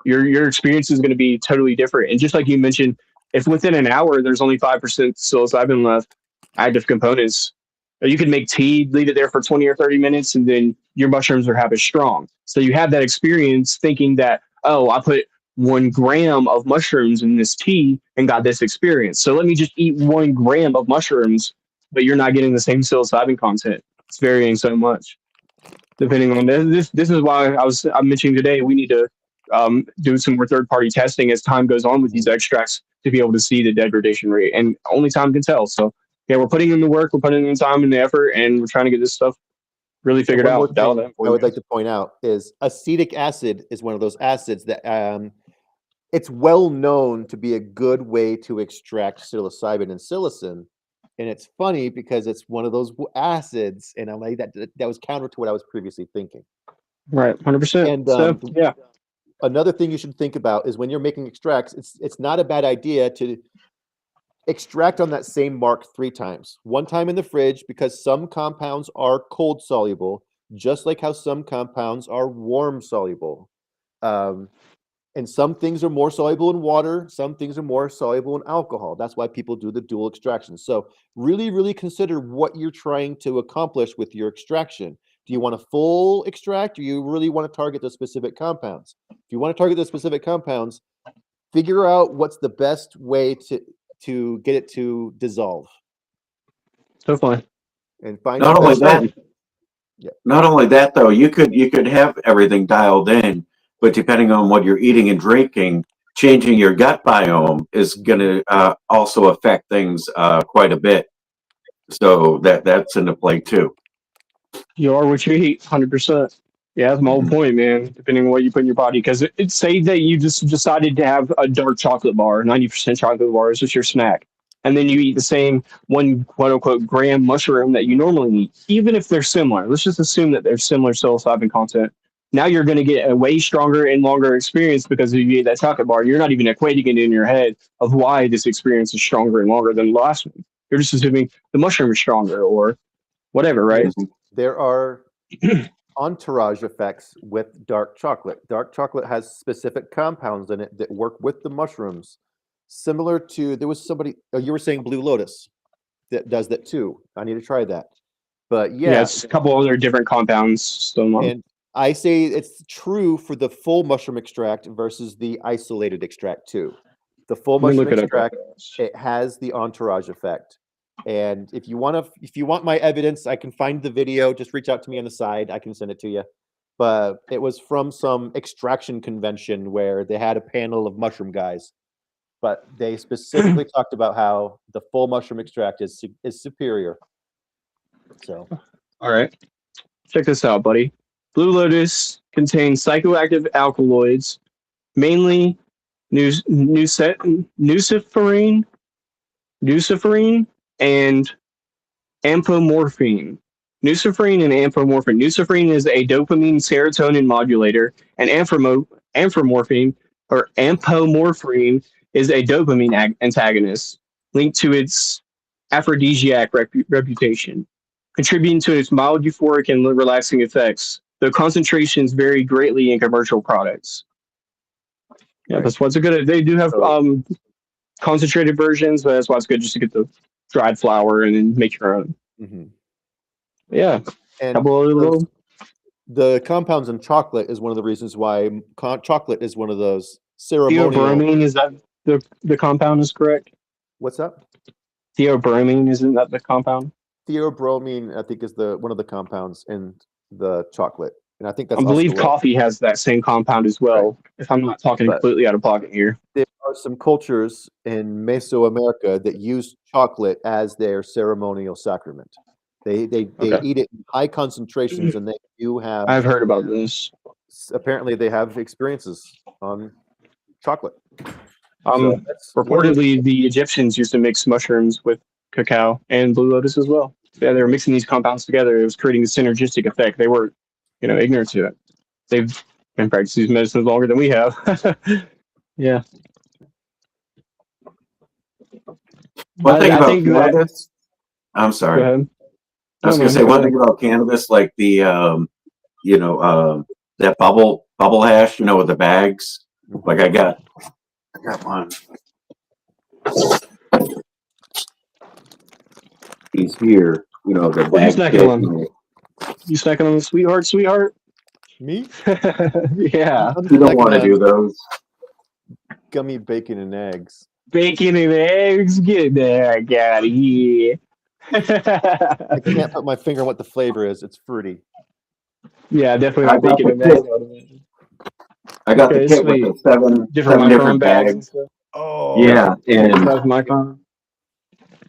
Your experience is going to be totally different. And just like you mentioned, if within an hour there's only 5% psilocybin left, active components, you can make tea, leave it there for 20 or 30 minutes, and then your mushrooms are half as strong. So you have that experience thinking that, oh, I put 1 gram of mushrooms in this tea and got this experience. So let me just eat 1 gram of mushrooms, but you're not getting the same psilocybin content. It's varying so much. Depending on this is why I'm mentioning today we need to do some more third-party testing as time goes on with these extracts to be able to see the degradation rate, and only time can tell. So yeah, we're putting in the work, we're putting in the time and the effort, and we're trying to get this stuff really figured out. I would like to point out is acetic acid is one of those acids that it's well known to be a good way to extract psilocybin and psilocin. And it's funny because it's one of those acids, and I'm like that was counter to what I was previously thinking. Right, 100%. And So yeah, another thing you should think about is when you're making extracts, it's not a bad idea to extract on that same mark 3 times. 1 time in the fridge because some compounds are cold soluble, just like how some compounds are warm soluble. And some things are more soluble in water, some things are more soluble in alcohol. That's why people do the dual extraction. So really, really consider what you're trying to accomplish with your extraction. Do you want a full extract, or you really want to target the specific compounds? If you want to target the specific compounds, figure out what's the best way to get it to dissolve. definitely. And find Not the only best that, way. Yeah. not only that though, you could have everything dialed in, but depending on what you're eating and drinking, changing your gut biome is going to also affect things quite a bit. So that's into play too. You are what you eat, 100%. Yeah, that's my whole point, man. Depending on what you put in your body, because it say that you just decided to have a dark chocolate bar, 90% chocolate bar is just your snack, and then you eat the same 1 quote unquote gram mushroom that you normally eat, even if they're similar. Let's just assume that they're similar psilocybin content. Now you're going to get a way stronger and longer experience because you ate that chocolate bar. You're not even equating it in your head of why this experience is stronger and longer than the last one. You're just assuming the mushroom is stronger or whatever, right? There are entourage effects with dark chocolate. Dark chocolate has specific compounds in it that work with the mushrooms. Similar to, there was somebody, you were saying Blue Lotus that does that too. I need to try that. But Yeah, it's a couple other different compounds still on. And I say it's true for the full mushroom extract versus the isolated extract too. The full mushroom extract, it has the entourage effect. And if you want my evidence, I can find the video. Just reach out to me on the side. I can send it to you. But it was from some extraction convention where they had a panel of mushroom guys. But they specifically talked about how the full mushroom extract is superior. So, all right, check this out, buddy. Blue Lotus contains psychoactive alkaloids, mainly nuciferine, and ampomorphine. Nuciferine and ampomorphine. Nuciferine is a dopamine serotonin modulator, and ampomorphine is a dopamine antagonist linked to its aphrodisiac reputation, contributing to its mild euphoric and relaxing effects. The concentrations vary greatly in commercial products. Yeah, that's what's good. They do have concentrated versions, but that's why it's good just to get the dried flour and then make your own. Yeah, and the compounds in chocolate is one of the reasons why chocolate is one of those ceremonial. Theobromine, is that the compound is correct? What's that? Theobromine, isn't that the compound? Theobromine, I think, is one of the compounds in the chocolate, and I think that's. I believe coffee has that same compound as well. Right. If I'm not talking completely out of pocket here. There are some cultures in Mesoamerica that use chocolate as their ceremonial sacrament. They eat it in high concentrations, and they do have. I've heard about this. Apparently, they have experiences on chocolate. Reportedly, the Egyptians used to mix mushrooms with cacao and Blue Lotus as well. Yeah, they were mixing these compounds together. It was creating a synergistic effect. They were, ignorant to it. They've been practicing these medicines longer than we have. Yeah. One thing about cannabis. I'm sorry. Go ahead. I was going to say one thing about cannabis, like the, that bubble hash, with the bags. Like I got one. He's here, the bag. You snacking on the sweetheart? Me? Yeah. You don't want to do those. Gummy bacon and eggs. Bacon and eggs? Get there, get out of here. I can't put my finger on what the flavor is. It's fruity. Yeah, definitely not bacon and eggs. I got the kit with the seven different bags. Oh, yeah, and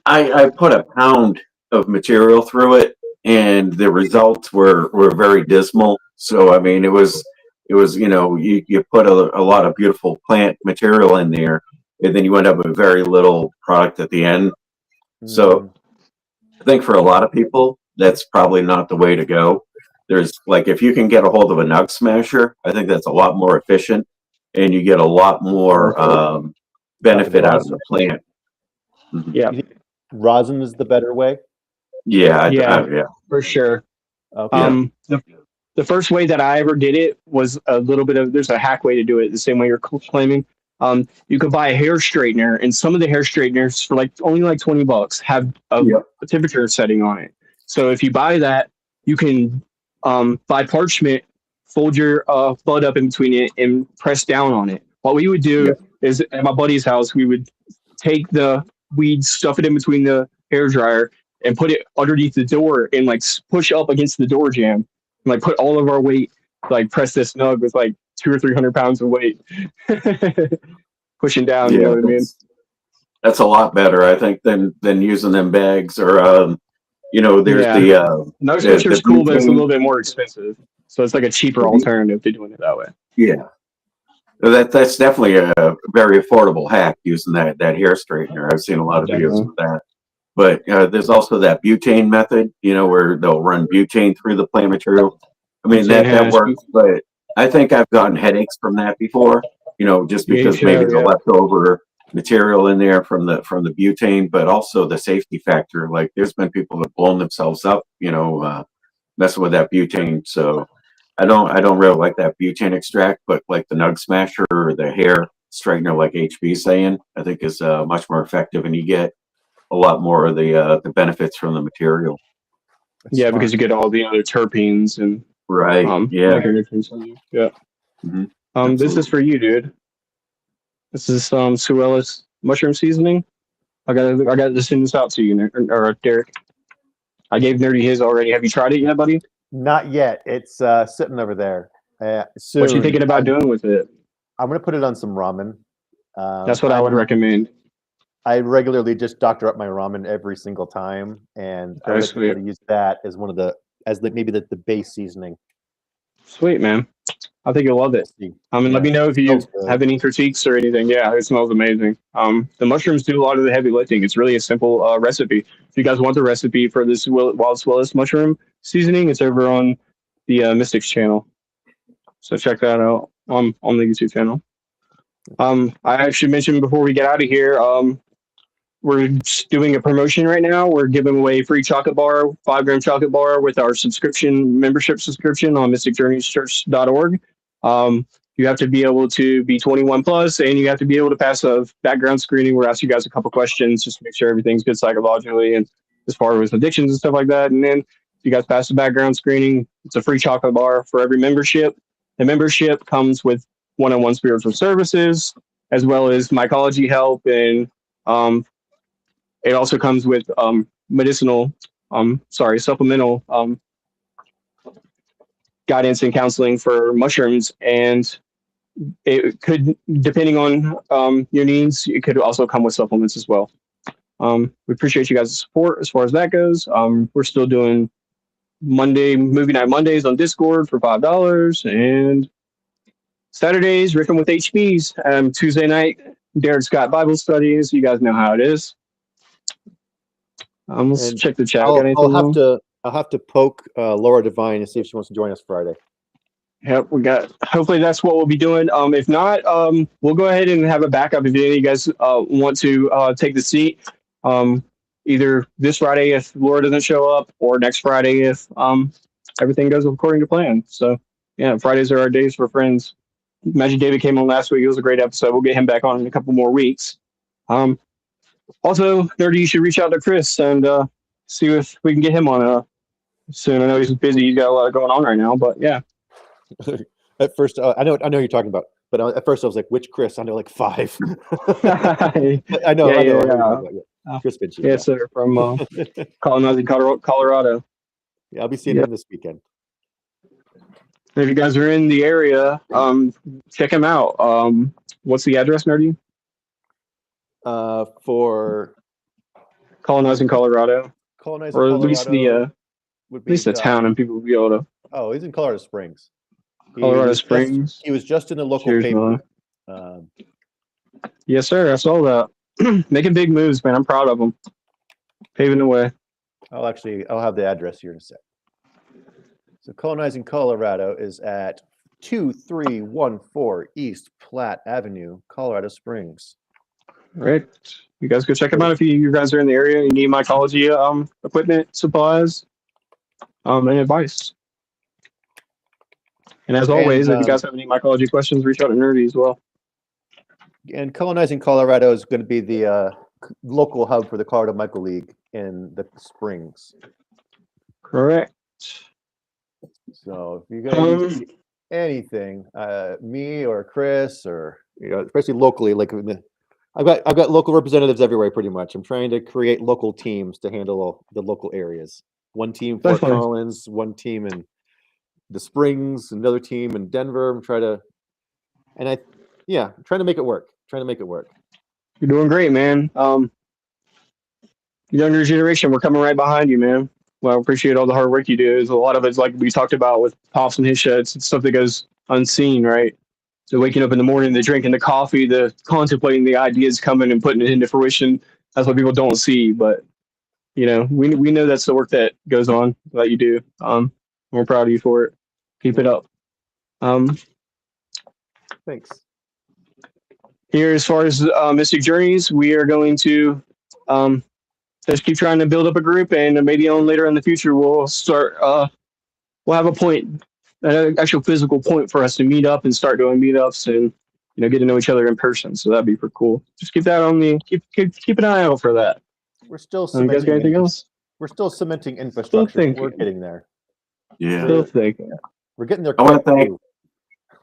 I put a pound of material through it, and the results were very dismal. So I mean, it was It was, you put a lot of beautiful plant material in there, and then you end up with very little product at the end. So I think for a lot of people, that's probably not the way to go. There's like, if you can get a hold of a nug smasher, I think that's a lot more efficient, and you get a lot more benefit out of the plant. Mhm. Yeah. You think rosin is the better way? Yeah, Yeah, for sure. Okay. The first way that I ever did it was a little bit of, there's a hack way to do it the same way you're claiming. You could buy a hair straightener, and some of the hair straighteners for like only like $20 have a temperature setting on it. So if you buy that, you can buy parchment, fold your bud up in between it, and press down on it. What we would do is at my buddy's house, we would take the weed, stuff it in between the hair dryer, and put it underneath the door and like push up against the door jamb, and like put all of our weight, like press this nug with like 200 or 300 pounds of weight, pushing down. You know what I mean? That's a lot better, I think, than using them bags or there's the nug smasher's cool, but it's a little bit more expensive. So it's like a cheaper alternative to doing it that way. Yeah. That's definitely a very affordable hack, using that hair straightener. I've seen a lot of videos with that. But there's also that butane method, where they'll run butane through the plant material. I mean, that works, but I think I've gotten headaches from that before, just because maybe the leftover material in there from the butane, but also the safety factor. Like, there's been people that have blown themselves up, messing with that butane. So I don't really like that butane extract, but like the nug smasher or the hair straightener, like HB saying, I think is much more effective, and you get a lot more of the benefits from the material. That's because you get all the other terpenes and this is for you, dude. This is Sue Ellis mushroom seasoning. I got to send this out to you, or Derek. I gave Nerdy his already. Have you tried it yet, buddy? Not yet. It's sitting over there. Soon. What you thinking about doing with it? I'm gonna put it on some ramen. That's what I would recommend. I regularly just doctor up my ramen every single time, and I like to use that as maybe the base seasoning. Sweet, man. I think you'll love it. Let me know if you have any critiques or anything. Yeah, it smells amazing. The mushrooms do a lot of the heavy lifting. It's really a simple recipe. If you guys want the recipe for this Wild Willis mushroom seasoning, it's over on the Mystics channel. So check that out on the YouTube channel. I actually mentioned before we get out of here, we're doing a promotion right now. We're giving away a free chocolate bar, 5-gram chocolate bar with our membership subscription on mysticjourneyschurch.org. You have to be able to be 21 plus, and you have to be able to pass a background screening. We'll ask you guys a couple questions just to make sure everything's good psychologically and as far as addictions and stuff like that. And then if you guys pass the background screening, it's a free chocolate bar for every membership. The membership comes with one-on-one spiritual services, as well as mycology help, and it also comes with supplemental guidance and counseling for mushrooms. And it could, depending on your needs, it could also come with supplements as well. We appreciate you guys' support as far as that goes. We're still doing movie night Mondays on Discord for $5, and Saturdays riffing with HBs. Tuesday night, Derek Scott Bible studies. You guys know how it is. Let's check the chat. I'll have to poke Laura Devine and see if she wants to join us Friday. Yep, hopefully that's what we'll be doing. If not, we'll go ahead and have a backup if any of you guys want to take the seat. Either this Friday if Laura doesn't show up, or next Friday if everything goes according to plan. So yeah, Fridays are our days for friends. Magic David came on last week. It was a great episode. We'll get him back on in a couple more weeks. Also, Nerdy, you should reach out to Chris and see if we can get him on soon. I know he's busy. He's got a lot going on right now, but yeah. At first, I know what you're talking about, but at first I was like, "Which Chris?" I know like 5. I know. Yeah. Chris Vinci. Yes, sir. From Colonizing, Colorado. Yeah, I'll be seeing him this weekend. If you guys are in the area, check him out. What's the address, Nerdy? For Colonizing, Colorado. Or at least the town, and people will be able to. Oh, he's in Colorado Springs. Colorado Springs. He was just in the local Cheers, paper. Yes, sir. I saw that. Making big moves, man. I'm proud of him. Paving the way. I'll have the address here in a sec. So Colonizing Colorado is at 2314 East Platte Avenue, Colorado Springs. All right. You guys go check them out if you guys are in the area and you need mycology equipment, supplies, and advice. And as always, if you guys have any mycology questions, reach out to Nerdy as well. And Colonizing Colorado is going to be the local hub for the Colorado Myco League in the Springs. Correct. So if you guys need anything, me or Chris, or especially locally, like I've got local representatives everywhere. Pretty much, I'm trying to create local teams to handle the local areas. One team Fort Collins, one team in the Springs, another team in Denver. I'm trying to make it work. You're doing great, man. Younger generation, we're coming right behind you, man. Well, I appreciate all the hard work you do. There's a lot of it's like we talked about with Pops and his sheds. It's stuff that goes unseen, right? So waking up in the morning, the drinking the coffee, the contemplating the ideas coming and putting it into fruition. That's what people don't see. But we know that's the work that goes on that you do. We're proud of you for it. Keep it up. Thanks. Here, as far as Mystic Journeys, we are going to just keep trying to build up a group, and maybe later in the future we'll start. We'll have a point, an actual physical point for us to meet up and start doing meetups and get to know each other in person. So that'd be pretty cool. Just keep that on me. Keep an eye out for that. We're still you guys got anything else? We're still cementing infrastructure. We're getting there. Yeah. Still thinking. We're getting there. I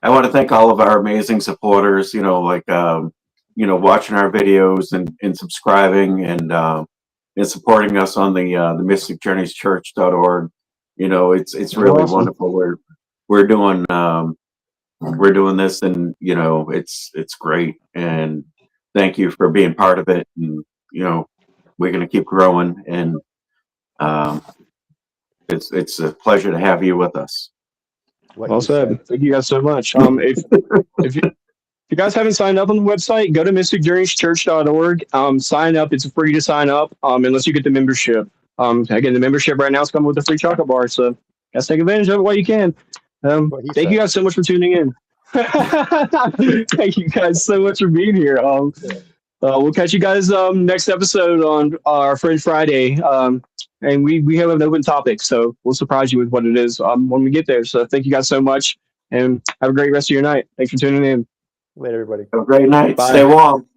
want to thank all of our amazing supporters. Watching our videos and subscribing and supporting us on the mysticjourneyschurch.org. It's really awesome. Wonderful. We're doing this, and it's great. And thank you for being part of it. And we're going to keep growing. And it's a pleasure to have you with us. Well said. Thank you guys so much. If you guys haven't signed up on the website, go to mysticjourneyschurch.org. Sign up. It's free to sign up unless you get the membership. Again, the membership right now is coming with a free chocolate bar, so guys take advantage of it while you can. Thank you guys so much for tuning in. Thank you guys so much for being here. We'll catch you guys next episode on our Fringe Friday. And we have an open topic, so we'll surprise you with what it is when we get there. So thank you guys so much, and have a great rest of your night. Thanks for tuning in. Later, everybody. Have a great night. Bye. Stay warm.